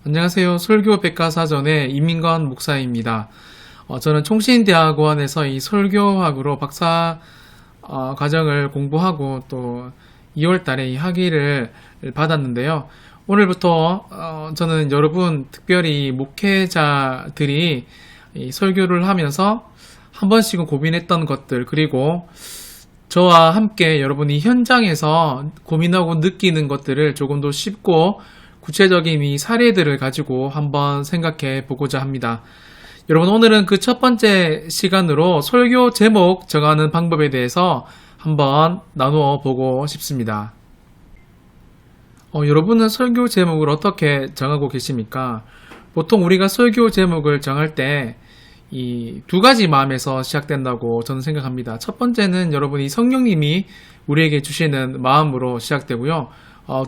안녕하세요. 설교 백과사전의 이민건 목사입니다. 저는 총신대학원에서 이 설교학으로 박사 과정을 공부하고 또 2월 달에 이 학위를 받았는데요. 오늘부터 저는 여러분, 특별히 목회자들이 이 설교를 하면서 한 번씩은 고민했던 것들, 그리고 저와 함께 여러분이 현장에서 고민하고 느끼는 것들을 조금 더 쉽고 구체적인 이 사례들을 가지고 한번 생각해 보고자 합니다. 여러분, 오늘은 그 첫 번째 시간으로 설교 제목 정하는 방법에 대해서 한번 나누어 보고 싶습니다. 여러분은 설교 제목을 어떻게 정하고 계십니까? 보통 우리가 설교 제목을 정할 때 이 두 가지 마음에서 시작된다고 저는 생각합니다. 첫 번째는 여러분이 성령님이 우리에게 주시는 마음으로 시작되고요.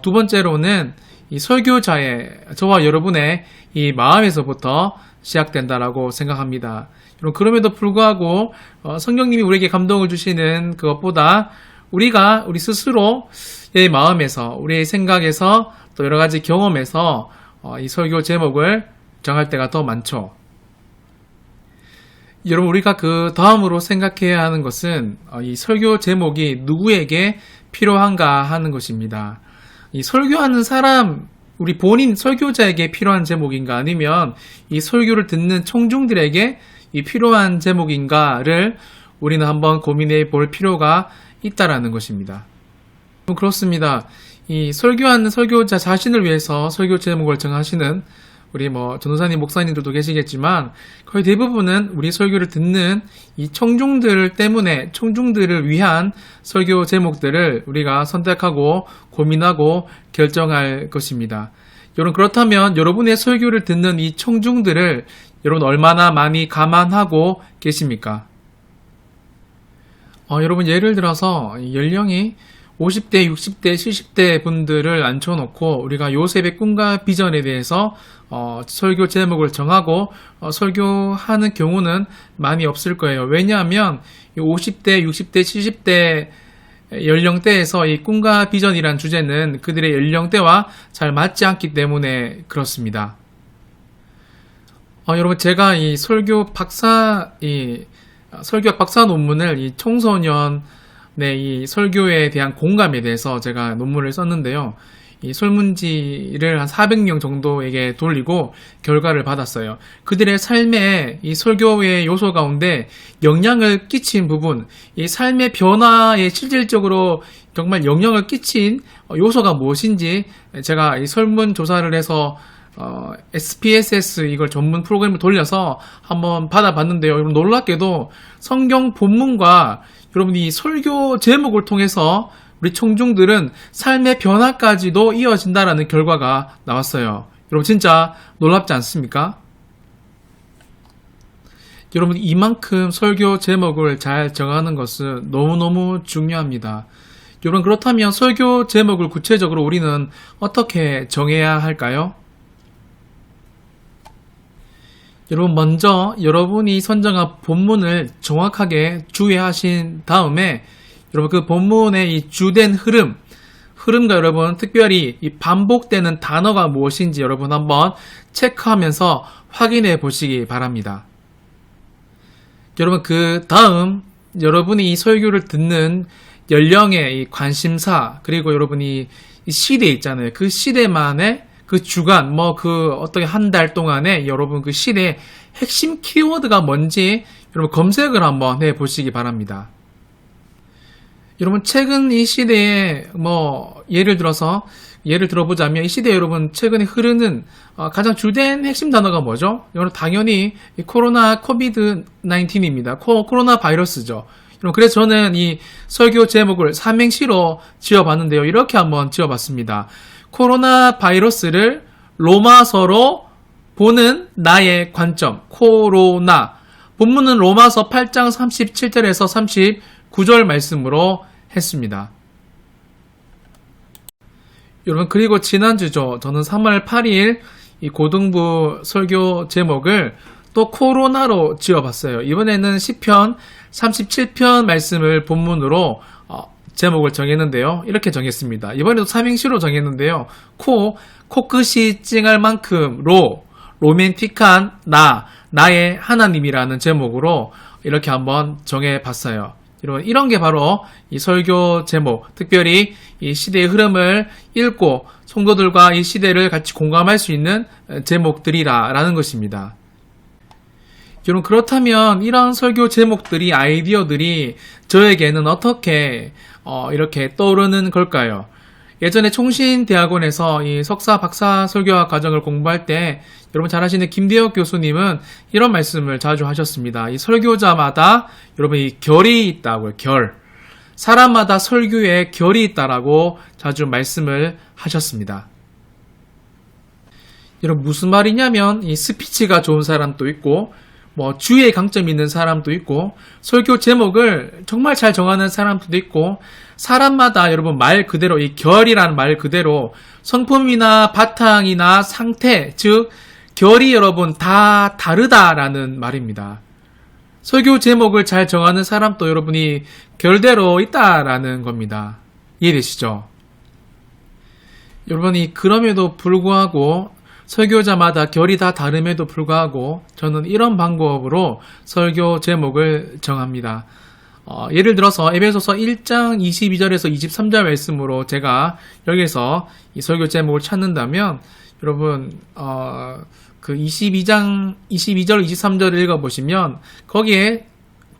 두 번째로는 이 설교자의 저와 여러분의 이 마음에서부터 시작된다라고 생각합니다. 그럼에도 불구하고 성령님이 우리에게 감동을 주시는 그것보다 우리 스스로의 마음에서, 우리의 생각에서, 또 여러 가지 경험에서 이 설교 제목을 정할 때가 더 많죠. 여러분, 우리가 그 다음으로 생각해야 하는 것은 이 설교 제목이 누구에게 필요한가 하는 것입니다. 이 설교하는 사람, 우리 본인 설교자에게 필요한 제목인가, 아니면 이 설교를 듣는 청중들에게 이 필요한 제목인가를 우리는 한번 고민해 볼 필요가 있다라는 것입니다. 그렇습니다. 이 설교하는 설교자 자신을 위해서 설교 제목을 정하시는 우리 전도사님, 목사님들도 계시겠지만 거의 대부분은 우리 설교를 듣는 이 청중들 때문에, 청중들을 위한 설교 제목들을 우리가 선택하고 고민하고 결정할 것입니다. 여러분, 그렇다면 여러분의 설교를 듣는 이 청중들을 여러분 얼마나 많이 감안하고 계십니까? 여러분, 예를 들어서 연령이 50대, 60대, 70대 분들을 앉혀놓고 우리가 요셉의 꿈과 비전에 대해서 설교 제목을 정하고 설교하는 경우는 많이 없을 거예요. 왜냐하면 50대, 60대, 70대 연령대에서 이 꿈과 비전이란 주제는 그들의 연령대와 잘 맞지 않기 때문에 그렇습니다. 여러분, 제가 이 설교학 박사 논문을 이 청소년의 이 설교에 대한 공감에 대해서 제가 논문을 썼는데요. 이 설문지를 한 400명 정도에게 돌리고 결과를 받았어요. 그들의 삶에 이 설교의 요소 가운데 영향을 끼친 부분, 이 삶의 변화에 실질적으로 정말 영향을 끼친 요소가 무엇인지 제가 이 설문조사를 해서 SPSS 이걸 전문 프로그램을 돌려서 한번 받아봤는데요. 여러분, 놀랍게도 성경 본문과 여러분이 설교 제목을 통해서 우리 청중들은 삶의 변화까지도 이어진다라는 결과가 나왔어요. 여러분, 진짜 놀랍지 않습니까? 여러분, 이만큼 설교 제목을 잘 정하는 것은 너무너무 중요합니다. 여러분, 그렇다면 설교 제목을 구체적으로 우리는 어떻게 정해야 할까요? 여러분, 먼저 여러분이 선정한 본문을 정확하게 주의하신 다음에 여러분, 그 본문의 이 주된 흐름과 여러분 특별히 이 반복되는 단어가 무엇인지 여러분 한번 체크하면서 확인해 보시기 바랍니다. 여러분, 그 다음 여러분이 이 설교를 듣는 연령의 이 관심사, 그리고 여러분이 이 시대 있잖아요. 그 시대만의 그 주간, 어떻게 한 달 동안에 여러분 그 시대의 핵심 키워드가 뭔지 여러분 검색을 한번 해 보시기 바랍니다. 여러분, 최근 이 시대에 예를 들어보자면 이 시대에 여러분 최근에 흐르는 가장 주된 핵심 단어가 뭐죠? 여러분, 당연히 이 코비드 19입니다. 코로나 바이러스죠. 여러분, 그래서 저는 이 설교 제목을 삼행시로 지어봤는데요. 이렇게 한번 지어봤습니다. 코로나 바이러스를 로마서로 보는 나의 관점. 코로나. 본문은 로마서 8장 37절에서 39절 말씀으로 했습니다. 여러분, 그리고 지난주죠. 저는 3월 8일 이 고등부 설교 제목을 또 코로나로 지어봤어요. 이번에는 시편 37편 말씀을 본문으로 제목을 정했는데요. 이렇게 정했습니다. 이번에도 삼행시로 정했는데요. 코끝이 찡할 만큼 로맨틱한 나의 하나님이라는 제목으로 이렇게 한번 정해봤어요. 여러분, 이런 게 바로 이 설교 제목, 특별히 이 시대의 흐름을 읽고 성도들과 이 시대를 같이 공감할 수 있는 제목들이라는 것입니다. 여러분, 그렇다면 이런 설교 제목들이, 아이디어들이 저에게는 어떻게 이렇게 떠오르는 걸까요? 예전에 총신대학원에서 이 석사, 박사 설교학 과정을 공부할 때 여러분 잘 아시는 김대혁 교수님은 이런 말씀을 자주 하셨습니다. 이 설교자마다 여러분 이 결이 있다고요. 결. 사람마다 설교에 결이 있다라고 자주 말씀을 하셨습니다. 여러분, 무슨 말이냐면 이 스피치가 좋은 사람도 있고 주의에 강점이 있는 사람도 있고 설교 제목을 정말 잘 정하는 사람도 있고, 사람마다 여러분 말 그대로 이 결이라는 말 그대로 성품이나 바탕이나 상태, 즉 결이 여러분 다 다르다라는 말입니다. 설교 제목을 잘 정하는 사람도 여러분이 결대로 있다라는 겁니다. 이해되시죠? 여러분이 그럼에도 불구하고 설교자마다 결이 다 다름에도 불구하고 저는 이런 방법으로 설교 제목을 정합니다. 예를 들어서 에베소서 1장 22절에서 23절 말씀으로 제가 여기서 이 설교 제목을 찾는다면 여러분 그 22장 22절 23절을 읽어보시면 거기에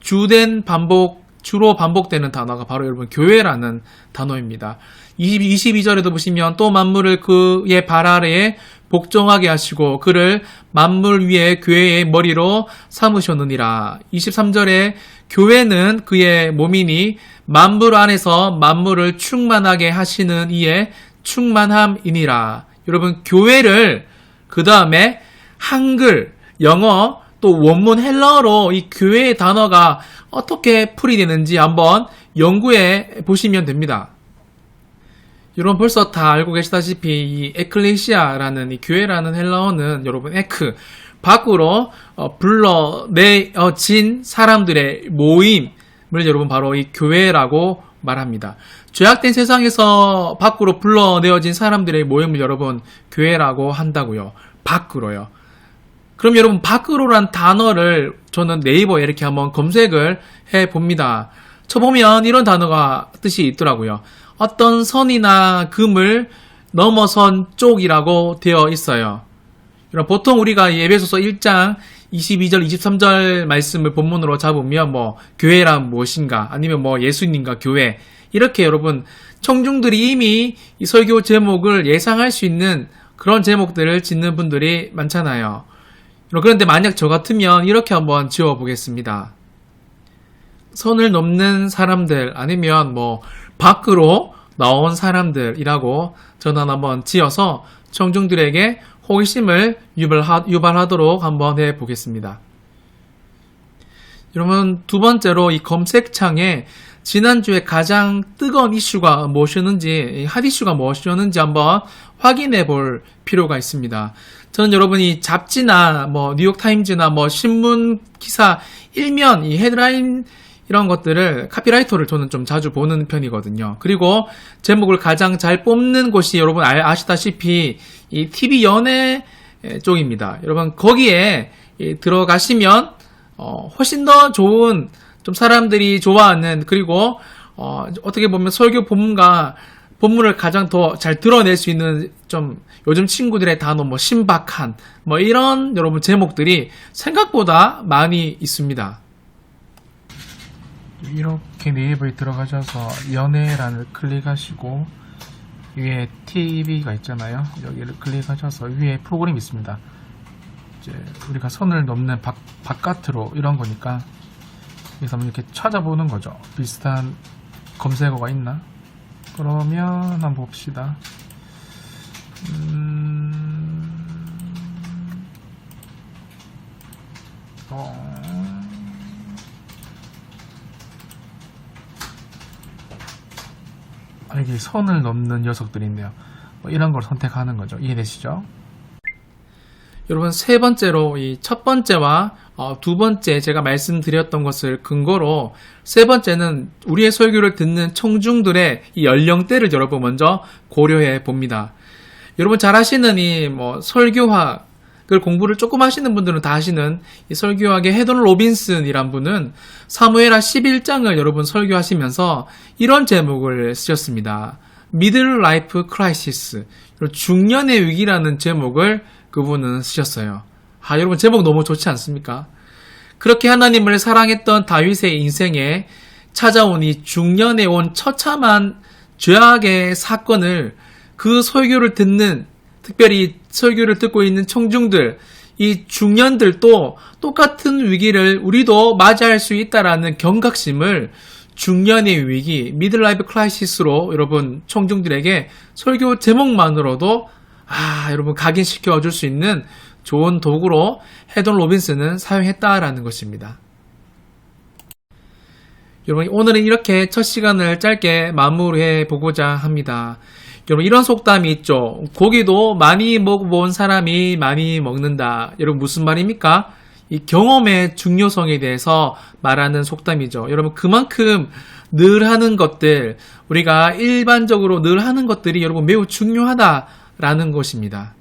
주로 반복되는 단어가 바로 여러분 교회라는 단어입니다. 22절에도 보시면 또 만물을 그의 발 아래에 복종하게 하시고 그를 만물 위에 교회의 머리로 삼으셨느니라. 23절에 교회는 그의 몸이니 만물 안에서 만물을 충만하게 하시는 이의 충만함이니라. 여러분, 교회를 그 다음에 한글, 영어, 또 원문 헬라어로 이 교회의 단어가 어떻게 풀이되는지 한번 연구해 보시면 됩니다. 여러분 벌써 다 알고 계시다시피 이 에클레시아라는 이 교회라는 헬라어는 여러분 에크, 밖으로 불러내어진 사람들의 모임을 여러분 바로 이 교회라고 말합니다. 죄악된 세상에서 밖으로 불러내어진 사람들의 모임을 여러분 교회라고 한다고요. 밖으로요. 그럼 여러분 밖으로란 단어를 저는 네이버에 이렇게 한번 검색을 해봅니다. 쳐보면 이런 단어가 뜻이 있더라고요. 어떤 선이나 금을 넘어선 쪽이라고 되어 있어요. 보통 우리가 에베소서 1장 22절 23절 말씀을 본문으로 잡으면 교회란 무엇인가, 아니면 예수님과 교회, 이렇게 여러분 청중들이 이미 이 설교 제목을 예상할 수 있는 그런 제목들을 짓는 분들이 많잖아요. 그런데 만약 저 같으면 이렇게 한번 지어보겠습니다. 선을 넘는 사람들, 아니면 밖으로 나온 사람들이라고 저는 한번 지어서 청중들에게 호기심을 유발하도록 한번 해보겠습니다. 여러분, 두 번째로 이 검색창에 지난주에 가장 뜨거운 이슈가 무엇이었는지, 핫 이슈가 무엇이었는지 한번 확인해 볼 필요가 있습니다. 저는 여러분이 잡지나 뉴욕타임즈나 신문 기사 일면 이 헤드라인 이런 것들을 카피라이터를 저는 좀 자주 보는 편이거든요. 그리고 제목을 가장 잘 뽑는 곳이 여러분 아시다시피 이 TV 연예 쪽입니다. 여러분 거기에 들어가시면 훨씬 더 좋은, 좀 사람들이 좋아하는, 그리고 어떻게 보면 설교 본문을 가장 더 잘 드러낼 수 있는, 좀 요즘 친구들의 단어 신박한 이런 여러분 제목들이 생각보다 많이 있습니다. 이렇게 네이버에 들어가셔서 연예란을 클릭하시고 위에 TV가 있잖아요. 여기를 클릭하셔서 위에 프로그램이 있습니다. 이제 우리가 선을 넘는 바깥으로 이런 거니까 그래서 이렇게 찾아보는 거죠. 비슷한 검색어가 있나? 그러면 한번 봅시다. 여기 선을 넘는 녀석들이 있네요. 이런 걸 선택하는 거죠. 이해되시죠? 여러분 세 번째로 이 첫 번째와 두 번째 제가 말씀드렸던 것을 근거로 세 번째는 우리의 설교를 듣는 청중들의 이 연령대를 여러분 먼저 고려해 봅니다. 여러분 잘 아시는 이 설교학을 공부를 조금 하시는 분들은 다 아시는 이 설교학의 헤돈 로빈슨이란 분은 사무엘하 11장을 여러분 설교하시면서 이런 제목을 쓰셨습니다. Middle Life Crisis, 중년의 위기라는 제목을 그분은 쓰셨어요. 여러분 제목 너무 좋지 않습니까? 그렇게 하나님을 사랑했던 다윗의 인생에 찾아온 이 중년에 온 처참한 죄악의 사건을 그 설교를 듣는, 특별히 설교를 듣고 있는 청중들, 이 중년들도 똑같은 위기를 우리도 맞이할 수 있다라는 경각심을 중년의 위기, 미들라이프 크라이시스로 여러분 청중들에게 설교 제목만으로도 여러분 각인시켜 줄 수 있는 좋은 도구로 헤돈 로빈슨은 사용했다라는 것입니다. 여러분 오늘은 이렇게 첫 시간을 짧게 마무리해 보고자 합니다. 여러분 이런 속담이 있죠. 고기도 많이 먹어본 사람이 많이 먹는다. 여러분 무슨 말입니까? 이 경험의 중요성에 대해서 말하는 속담이죠. 여러분 그만큼 늘 하는 것들, 우리가 일반적으로 늘 하는 것들이 여러분 매우 중요하다라는 것입니다.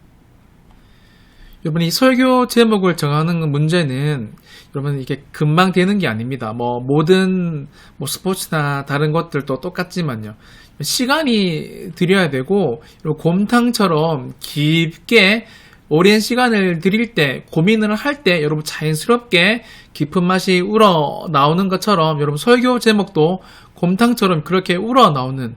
여러분 이 설교 제목을 정하는 문제는 여러분 이게 금방 되는 게 아닙니다. 모든 스포츠나 다른 것들도 똑같지만요. 시간이 들여야 되고 곰탕처럼 깊게 오랜 시간을 들일 때, 고민을 할 때 여러분 자연스럽게 깊은 맛이 우러 나오는 것처럼 여러분 설교 제목도 곰탕처럼 그렇게 우러 나오는,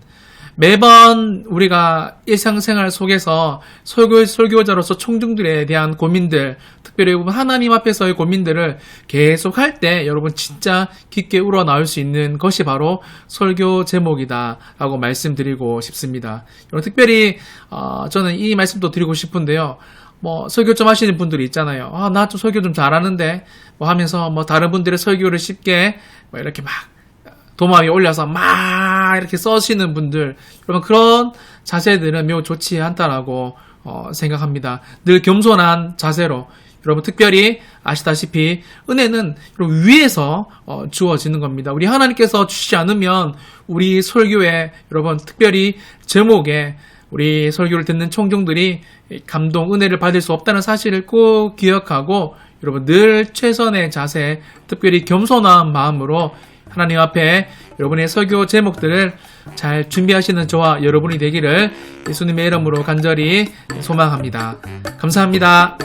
매번 우리가 일상생활 속에서 설교자로서 청중들에 대한 고민들, 특별히 하나님 앞에서의 고민들을 계속 할 때 여러분 진짜 깊게 우러나올 수 있는 것이 바로 설교 제목이다 라고 말씀드리고 싶습니다. 여러분 특별히 저는 이 말씀도 드리고 싶은데요. 설교 좀 하시는 분들이 있잖아요. 나 좀 설교 좀 잘하는데 하면서 다른 분들의 설교를 쉽게 이렇게 막 도마 위에 올려서 막 이렇게 써시는 분들, 여러분 그런 자세들은 매우 좋지 않다라고 생각합니다. 늘 겸손한 자세로, 여러분 특별히 아시다시피 은혜는 여러분 위에서 주어지는 겁니다. 우리 하나님께서 주시지 않으면 우리 설교에, 여러분 특별히 제목에 우리 설교를 듣는 청중들이 감동, 은혜를 받을 수 없다는 사실을 꼭 기억하고 여러분 늘 최선의 자세, 특별히 겸손한 마음으로 하나님 앞에 여러분의 설교 제목들을 잘 준비하시는 저와 여러분이 되기를 예수님의 이름으로 간절히 소망합니다. 감사합니다.